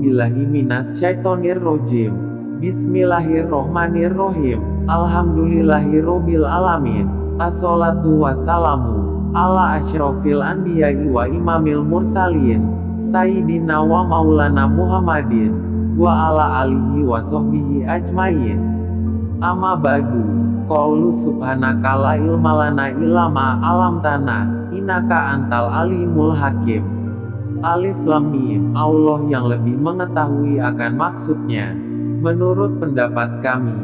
billahi minas syaitonir rojim. Bismillahirrohmanirrohim. Alhamdulillahirobbil alamin. Assolatu wassalamu ala asyrofil anbiya'i wa imamil mursalin, Sayyidina wa maulana Muhammadin wa ala alihi wa sahbihi ajmain. Amma ba'du. Qaulu subhanaka la ilma lana illa ma 'allamtana, innaka antal alimul hakim. Alif Lam Mim. Allah yang lebih mengetahui akan maksudnya. Menurut pendapat kami,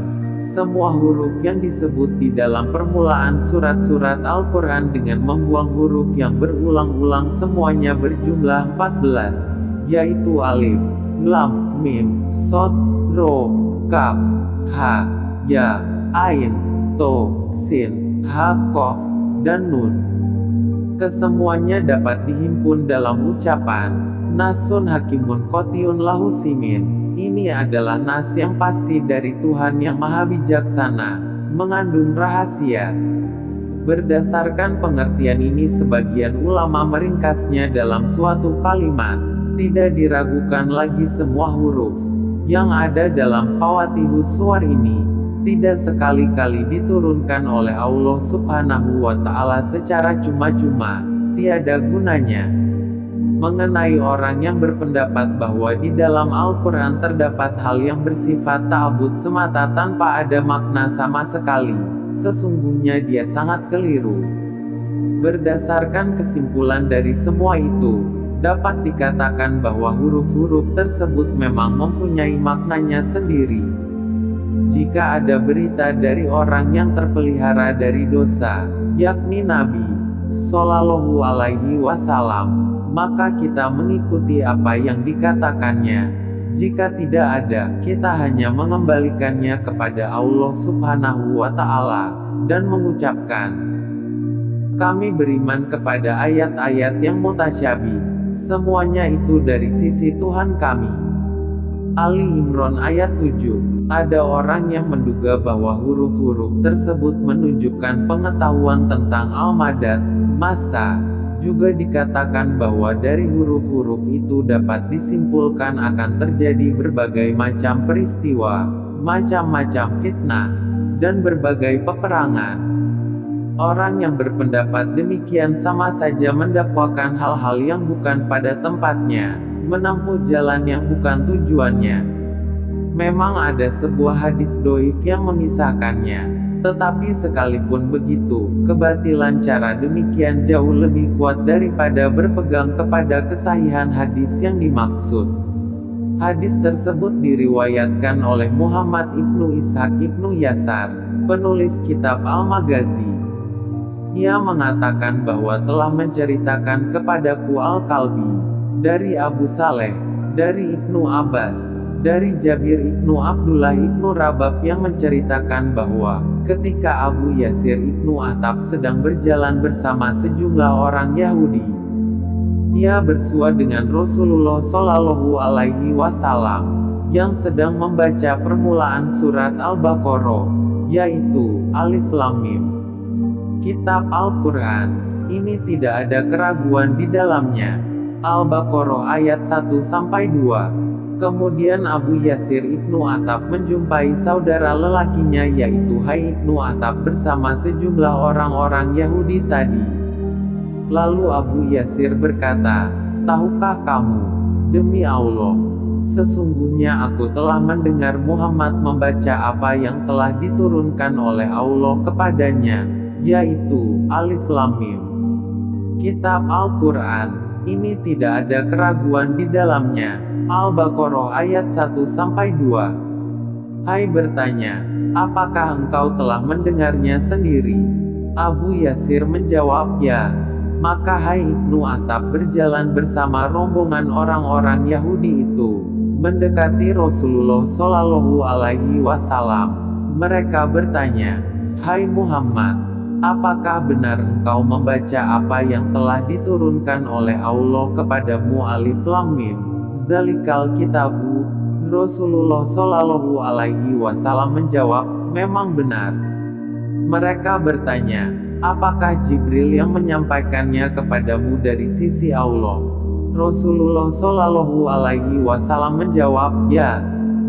semua huruf yang disebut di dalam permulaan surat-surat Al-Quran dengan membuang huruf yang berulang-ulang semuanya berjumlah 14, yaitu Alif, Lam, Mim, Shad, Ro, Kaf, Ha, Ya, Ain, To, Sin, Ha, Qaf, dan Nun. Kesemuanya dapat dihimpun dalam ucapan Nasun Hakimun Qotiyun Lahu Simin. Ini adalah nas yang pasti dari Tuhan yang Maha Bijaksana, mengandung rahasia. Berdasarkan pengertian ini, sebagian ulama meringkasnya dalam suatu kalimat. Tidak diragukan lagi, semua huruf yang ada dalam Fawatihus Suwar ini tidak sekali-kali diturunkan oleh Allah Subhanahu wa Ta'ala secara cuma-cuma, tiada gunanya. Mengenai orang yang berpendapat bahwa di dalam Al-Quran terdapat hal yang bersifat ta'abud semata tanpa ada makna sama sekali, sesungguhnya dia sangat keliru. Berdasarkan kesimpulan dari semua itu, dapat dikatakan bahwa huruf-huruf tersebut memang mempunyai maknanya sendiri. Jika ada berita dari orang yang terpelihara dari dosa, yakni Nabi Shallallahu Alaihi Wasallam, maka kita mengikuti apa yang dikatakannya. Jika tidak ada, kita hanya mengembalikannya kepada Allah Subhanahu wa Ta'ala dan mengucapkan, kami beriman kepada ayat-ayat yang mutasyabih. Semuanya itu dari sisi Tuhan kami. Ali Imran ayat 7. Ada orang yang menduga bahwa huruf-huruf tersebut menunjukkan pengetahuan tentang al-madad, masa. Juga dikatakan bahwa dari huruf-huruf itu dapat disimpulkan akan terjadi berbagai macam peristiwa, macam-macam fitnah, dan berbagai peperangan. Orang yang berpendapat demikian sama saja mendakwakan hal-hal yang bukan pada tempatnya, menempuh jalan yang bukan tujuannya. Memang ada sebuah hadis doif yang mengisahkannya. Tetapi sekalipun begitu, kebatilan cara demikian jauh lebih kuat daripada berpegang kepada kesahihan hadis yang dimaksud. Hadis tersebut diriwayatkan oleh Muhammad ibnu Ishaq ibnu Yasar, penulis kitab Al-Maghazi. Ia mengatakan bahwa telah menceritakan kepadaku Al-Kalbi, dari Abu Saleh, dari Ibnu Abbas, dari Jabir ibnu Abdullah ibnu Rabab yang menceritakan bahwa ketika Abu Yasir ibnu Attab sedang berjalan bersama sejumlah orang Yahudi, ia bersua dengan Rasulullah Shallallahu Alaihi Wasallam yang sedang membaca permulaan surat Al-Baqarah, yaitu Alif Lam Mim. Kitab Al-Quran ini tidak ada keraguan di dalamnya. Al-Baqarah ayat 1-2. Kemudian Abu Yasir ibnu Attab menjumpai saudara lelakinya yaitu Hai ibnu Attab bersama sejumlah orang-orang Yahudi tadi. Lalu Abu Yasir berkata, tahukah kamu, demi Allah, sesungguhnya aku telah mendengar Muhammad membaca apa yang telah diturunkan oleh Allah kepadanya, yaitu Alif Lam Mim. Kitab Al-Quran ini tidak ada keraguan di dalamnya. Al-Baqarah ayat 1-2. Hai bertanya, apakah engkau telah mendengarnya sendiri? Abu Yasir menjawab, ya. Maka Hai ibnu Attab berjalan bersama rombongan orang-orang Yahudi itu, mendekati Rasulullah Shallallahu Alaihi Wasallam. Mereka bertanya, Hai Muhammad, apakah benar engkau membaca apa yang telah diturunkan oleh Allah kepadamu Alif Lam Mim? Zalikal kitabu. Rasulullah Shallallahu Alaihi Wasallam menjawab, memang benar. Mereka bertanya, apakah Jibril yang menyampaikannya kepadamu dari sisi Allah? Rasulullah Shallallahu Alaihi Wasallam menjawab, ya.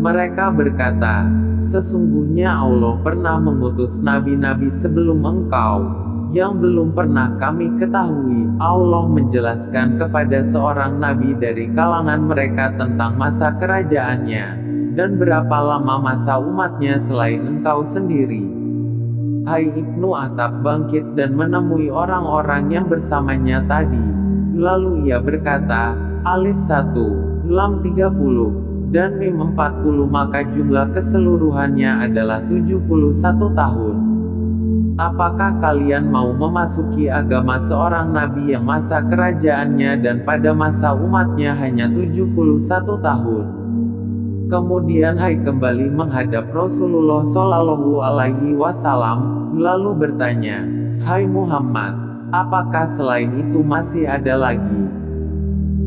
Mereka berkata, sesungguhnya Allah pernah mengutus nabi-nabi sebelum engkau, yang belum pernah kami ketahui. Allah menjelaskan kepada seorang nabi dari kalangan mereka tentang masa kerajaannya, dan berapa lama masa umatnya selain engkau sendiri. Hai Ibnu Attab bangkit dan menemui orang-orang yang bersamanya tadi. Lalu ia berkata, Alif 1, Lam 30, dan Mim 40, maka jumlah keseluruhannya adalah 71 tahun. Apakah kalian mau memasuki agama seorang nabi yang masa kerajaannya dan pada masa umatnya hanya 71 tahun? Kemudian Hai kembali menghadap Rasulullah Shallallahu Alaihi Wasallam, lalu bertanya, Hai Muhammad, apakah selain itu masih ada lagi?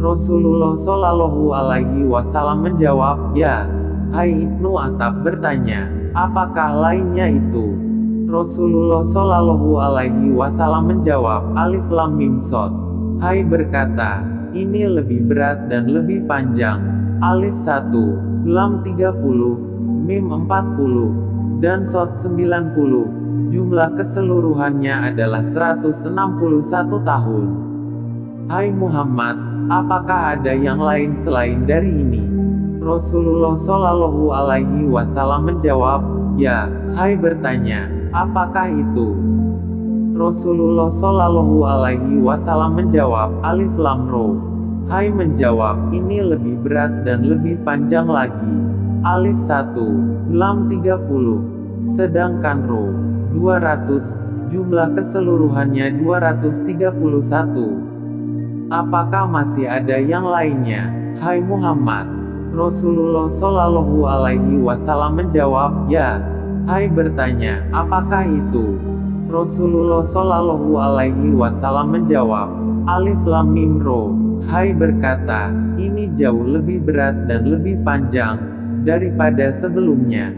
Rasulullah Shallallahu Alaihi Wasallam menjawab, ya. Hai Ibnu Attab bertanya, apakah lainnya itu? Rasulullah Shallallahu Alaihi Wasallam menjawab, Alif Lam Mim Shad. Hai berkata, ini lebih berat dan lebih panjang. Alif 1, Lam 30, Mim 40, dan Shad 90. Jumlah keseluruhannya adalah 161 tahun. Hai Muhammad, apakah ada yang lain selain dari ini? Rasulullah Shallallahu Alaihi Wasallam menjawab, ya. Hai bertanya, apakah itu? Rasulullah Shallallahu Alaihi Wasallam menjawab, Alif Lam Ra. Hai menjawab, ini lebih berat dan lebih panjang lagi. Alif 1, Lam 30, sedangkan Ra 200, jumlah keseluruhannya 231. Apakah masih ada yang lainnya? Hai Muhammad, Rasulullah Shallallahu Alaihi Wasallam menjawab, ya. Hai bertanya, apakah itu? Rasulullah Shallallahu Alaihi Wasallam menjawab, Alif Lam Mim Ra. Hai berkata, ini jauh lebih berat dan lebih panjang daripada sebelumnya.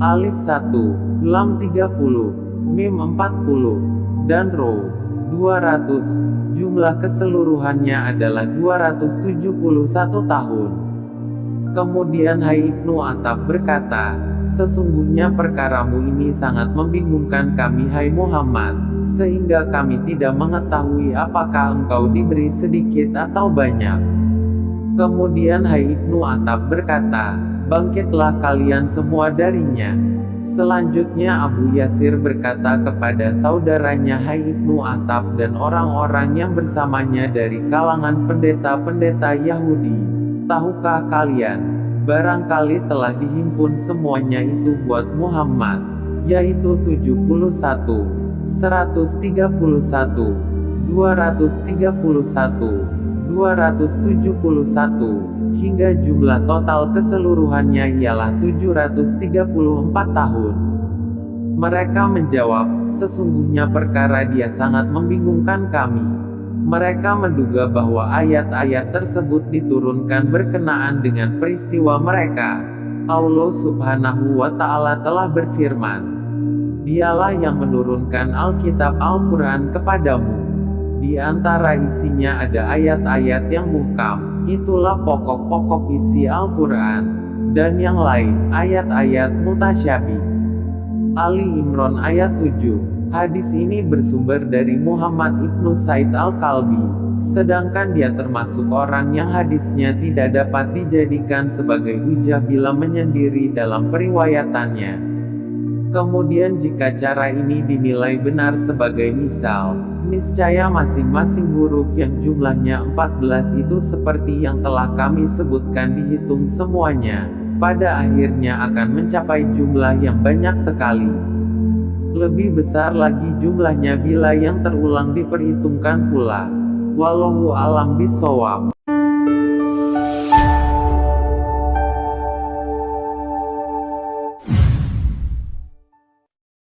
Alif 1, Lam 30, Mim 40, dan Ra 200, jumlah keseluruhannya adalah 271 tahun. Kemudian Hai Ibnu Attab berkata, sesungguhnya perkaramu ini sangat membingungkan kami Hai Muhammad, sehingga kami tidak mengetahui apakah engkau diberi sedikit atau banyak. Kemudian Hai Ibnu Attab berkata, bangkitlah kalian semua darinya. Selanjutnya Abu Yasir berkata kepada saudaranya Hai Ibnu Attab dan orang-orang yang bersamanya dari kalangan pendeta-pendeta Yahudi, tahukah kalian, barangkali telah dihimpun semuanya itu buat Muhammad, yaitu 71, 131, 231, 271, hingga jumlah total keseluruhannya ialah 734 tahun. Mereka menjawab, sesungguhnya perkara dia sangat membingungkan kami. Mereka menduga bahwa ayat-ayat tersebut diturunkan berkenaan dengan peristiwa mereka. Allah Subhanahu wa Ta'ala telah berfirman, Dialah yang menurunkan Alkitab Al-Quran kepadamu. Di antara isinya ada ayat-ayat yang muhkam, itulah pokok-pokok isi Al-Quran, dan yang lain, ayat-ayat mutasyabih. Ali Imran ayat 7. Hadis ini bersumber dari Muhammad ibnu Said Al-Kalbi, sedangkan dia termasuk orang yang hadisnya tidak dapat dijadikan sebagai hujah bila menyendiri dalam periwayatannya. Kemudian jika cara ini dinilai benar sebagai misal, niscaya masing-masing huruf yang jumlahnya 14 itu seperti yang telah kami sebutkan dihitung semuanya, pada akhirnya akan mencapai jumlah yang banyak sekali. Lebih besar lagi jumlahnya bila yang terulang diperhitungkan pula. Wallahu alam bisawab.